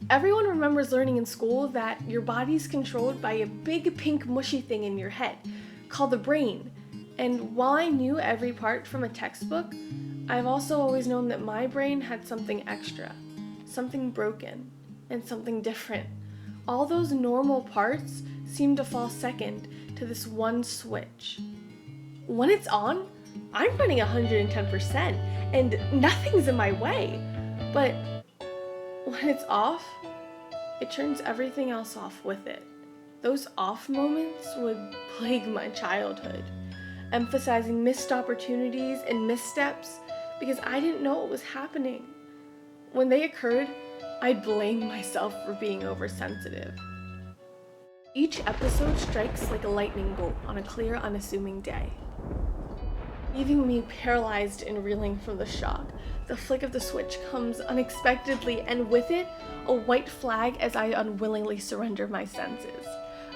Everyone remembers learning in school that your body's controlled by a big pink mushy thing in your head called the brain. And while I knew every part from a textbook, I've also always known that my brain had something extra, something broken, and something different. All those normal parts seem to fall second to this one switch. When it's on, I'm running 110% and nothing's in my way. But when it's off, it turns everything else off with it. Those off moments would plague my childhood, emphasizing missed opportunities and missteps because I didn't know what was happening. When they occurred, I'd blame myself for being oversensitive. Each episode strikes like a lightning bolt on a clear, unassuming day, leaving me paralyzed and reeling from the shock. The flick of the switch comes unexpectedly, and with it, a white flag as I unwillingly surrender my senses.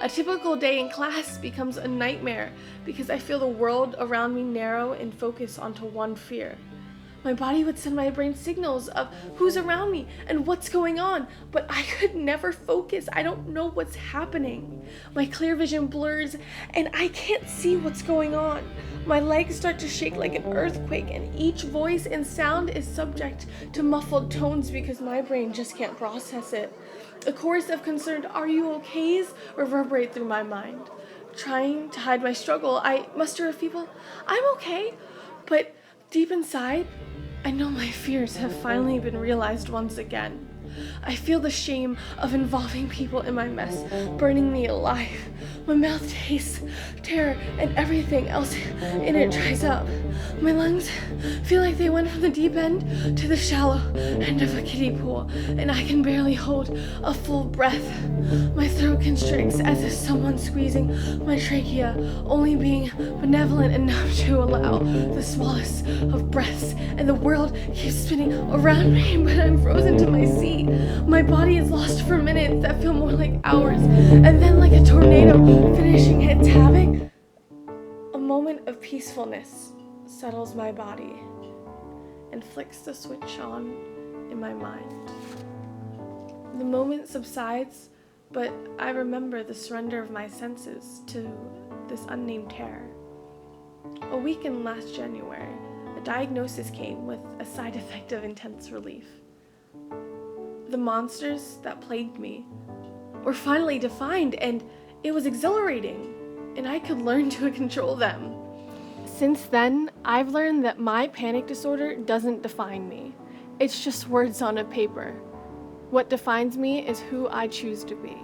A typical day in class becomes a nightmare because I feel the world around me narrow and focus onto one fear. My body would send my brain signals of who's around me and what's going on, but I could never focus. I don't know what's happening. My clear vision blurs and I can't see what's going on. My legs start to shake like an earthquake, and each voice and sound is subject to muffled tones because my brain just can't process it. A chorus of concerned "Are you okays?" reverberate through my mind. Trying to hide my struggle, I muster a feeble, "I'm okay," but deep inside, I know my fears have finally been realized once again. I feel the shame of involving people in my mess, burning me alive. My mouth tastes terror and everything else in it dries up. My lungs feel like they went from the deep end to the shallow end of a kiddie pool, and I can barely hold a full breath. My throat constricts as if someone's squeezing my trachea, only being benevolent enough to allow the smallest of breaths, and the world keeps spinning around me, but I'm frozen to my seat. My body is lost for minutes that feel more like hours, and then like a tornado finishing its havoc, a moment of peacefulness settles my body and flicks the switch on in my mind. The moment subsides, but I remember the surrender of my senses to this unnamed terror. A week in last January, a diagnosis came with a side effect of intense relief. The monsters that plagued me were finally defined, and it was exhilarating, and I could learn to control them. Since then, I've learned that my panic disorder doesn't define me. It's just words on a paper. What defines me is who I choose to be.